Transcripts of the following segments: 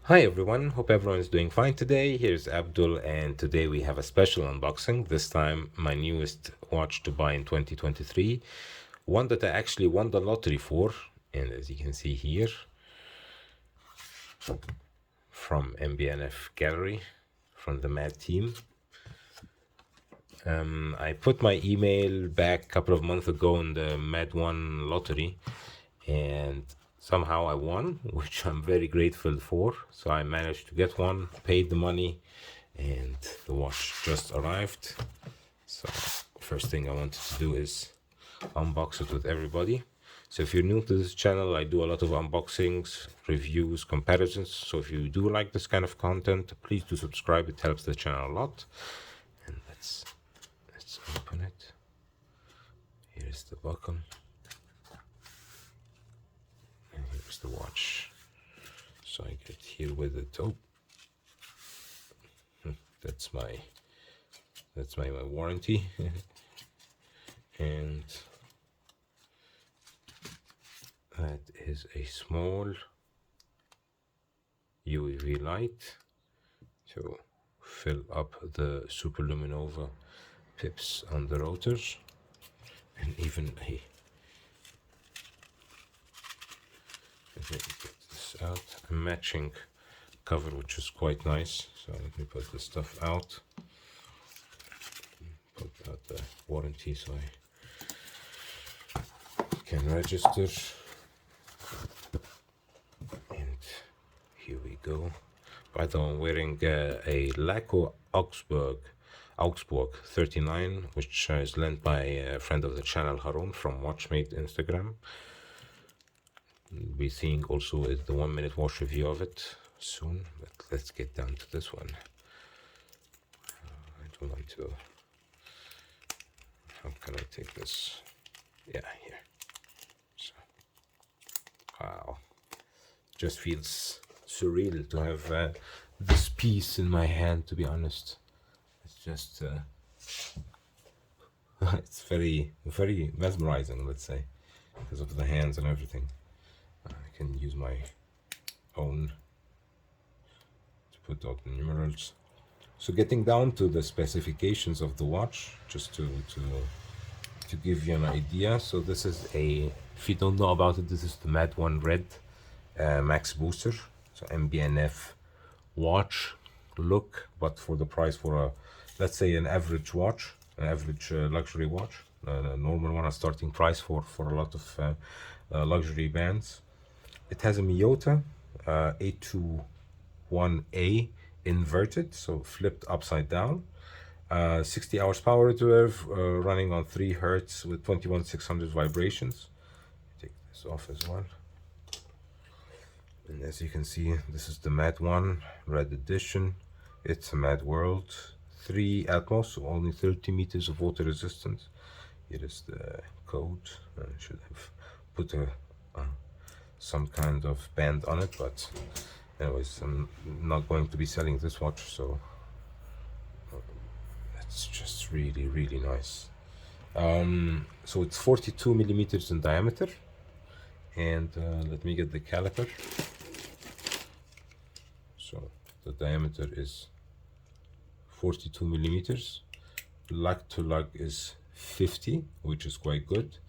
Hi everyone, hope everyone is doing fine today. Here's Abdul, and today we have a special unboxing. This time, my newest watch to buy in 2023, one that I actually won the lottery for. And as you can see here, from MB&F Gallery, from the M.A.D team. I put my email back a couple of months ago in the M.A.D 1 lottery, and somehow I won, which I'm very grateful for. So I managed to get one, paid the money, and the watch just arrived. So first thing I wanted to do is unbox it with everybody. So if you're new to this channel, I do a lot of unboxings, reviews, comparisons. So if you do like this kind of content, please do subscribe. It helps the channel a lot. And let's open it. Here's the buckle. And here's the watch. So I get here with it. Oh, that's my warranty. And that is a small UV light to fill up the superluminova pips on the rotors, and even let me get this out, a matching cover, which is quite nice. So let me put the stuff out, put out the warranty so I can register. And here we go. By the way, I'm wearing a Laco Augsburg 39, which is lent by a friend of the channel, Harun, from Watchmate Instagram. We'll be seeing also is the 1 minute watch review of it soon, but let's get down to this one. I don't want to. How can I take this? Yeah, here. So, wow. Just feels surreal to have this piece in my hand, to be honest. It's just it's very mesmerizing, let's say, because of the hands and everything. I can use my own to put out the numerals. So getting down to the specifications of the watch, just to give you an idea. So this is a, if you don't know about it, this is the M.A.D 1 Red Max Booster. So MB&F watch look, but for the price for a, let's say, an average watch, an average luxury watch, a normal one, a starting price for a lot of luxury bands. It has a Miyota 821A inverted, so flipped upside down. 60 hours power reserve, running on 3 hertz with 21600 vibrations. Take this off as well. And as you can see, this is the M.A.D 1 Red Edition. It's a M.A.D World 3 Atmos, so only 30 meters of water resistance. Here is the code. I should have put some kind of band on it, but anyways, I'm not going to be selling this watch, so it's just really nice. So it's 42 millimeters in diameter, and let me get the caliper. So the diameter is 42 millimeters. Lug to lug is 50, which is quite good.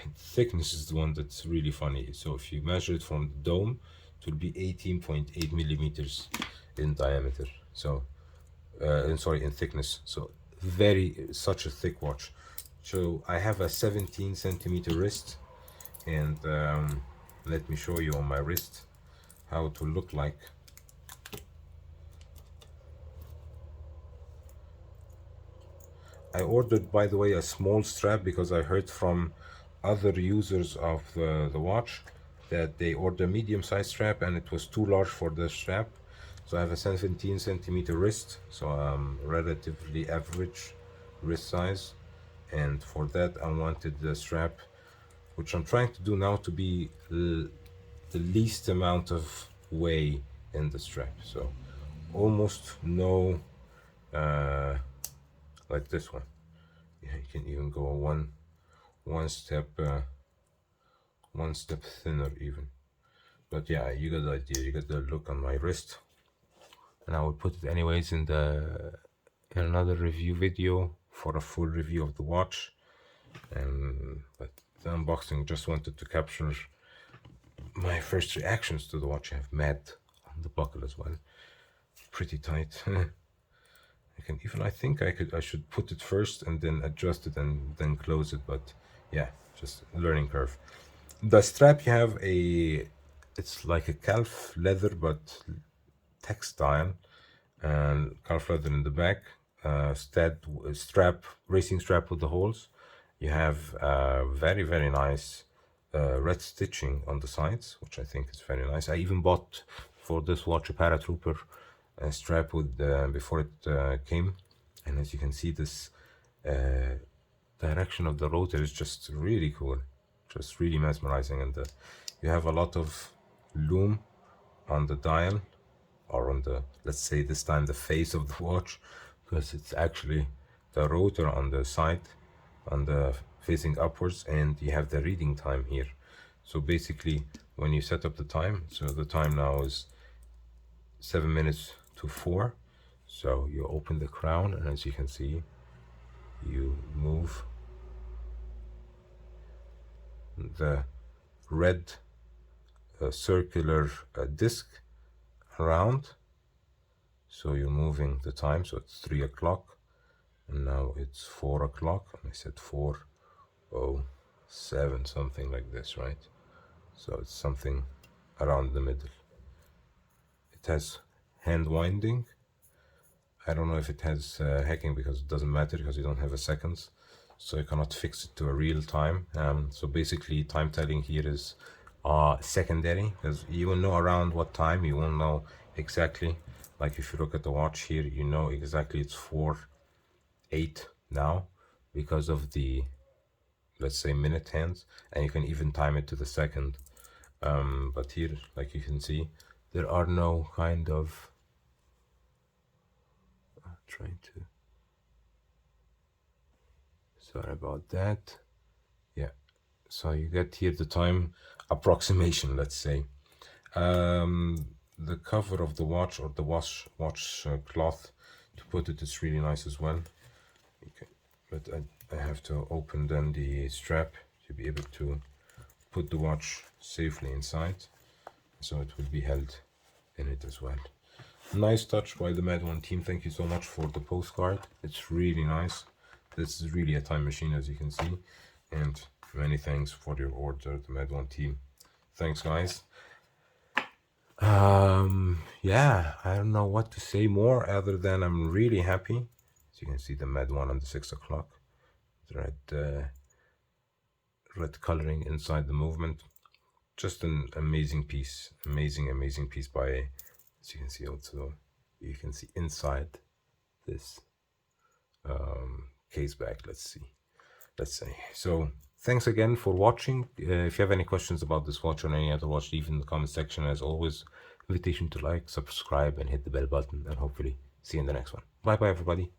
And thickness is the one that's really funny. So if you measure it from the dome, it will be 18.8 millimeters in diameter. So, in thickness. So such a thick watch. So I have a 17 centimeter wrist, and let me show you on my wrist how it will look like. I ordered, by the way, a small strap because I heard from other users of the watch that they ordered a medium-sized strap and it was too large for the strap. So I have a 17 centimeter wrist, so relatively average wrist size. And for that, I wanted the strap, which I'm trying to do now, to be the least amount of way in the strap. So almost no, like this one. Yeah, you can even go one step thinner even. But yeah, you got the idea. You got the look on my wrist, and I will put it anyways in another review video for a full review of the watch. But the unboxing, just wanted to capture my first reactions to the watch. I have M.A.D on the buckle as well, pretty tight. I think I should put it first and then adjust it and then close it, but yeah, just learning curve. The strap, you have it's like a calf leather but textile, and calf leather in the back, racing strap with the holes. You have very, very nice red stitching on the sides, which I think is very nice. I even bought for this watch a paratrooper strap with before it came, and as you can see, this direction of the rotor is just really cool, just really mesmerizing. And you have a lot of lume on the dial, or on the, let's say this time, the face of the watch, because it's actually the rotor on the side, on the facing upwards, and you have the reading time here. So basically, when you set up the time, so the time now is 7 minutes to 4. So you open the crown, and as you can see, you move the red circular disc around. So you're moving the time, so it's 3 o'clock, and now it's 4 o'clock, and I said 4:07, something like this, right? So it's something around the middle. It has hand winding. I don't know if it has hacking, because it doesn't matter, because you don't have a seconds, so you cannot fix it to a real time. So basically, time telling here is secondary, because you will know around what time. You won't know exactly. Like if you look at the watch here, you know exactly it's 4:08 now, because of the, let's say, minute hands, and you can even time it to the second. But here, like you can see, there are no kind of trying to, sorry about that. Yeah, so you get here the time approximation, let's say. The cover of the watch, or the watch cloth, to put it, is really nice as well. Okay, but I have to open then the strap to be able to put the watch safely inside, so it will be held in it as well. Nice touch by the M.A.D team. Thank you so much for the postcard. It's really nice. This is really a time machine, as you can see. And many thanks for your order, the M.A.D team. Thanks, guys. Yeah, I don't know what to say more other than I'm really happy. As you can see, the M.A.D on the 6 o'clock. The red coloring inside the movement. Just an amazing piece. Amazing piece by, as you can see also, you can see inside this case back, let's say. So thanks again for watching. If you have any questions about this watch or any other watch, leave in the comment section. As always, invitation to like, subscribe, and hit the bell button, and hopefully see you in the next one. Bye everybody.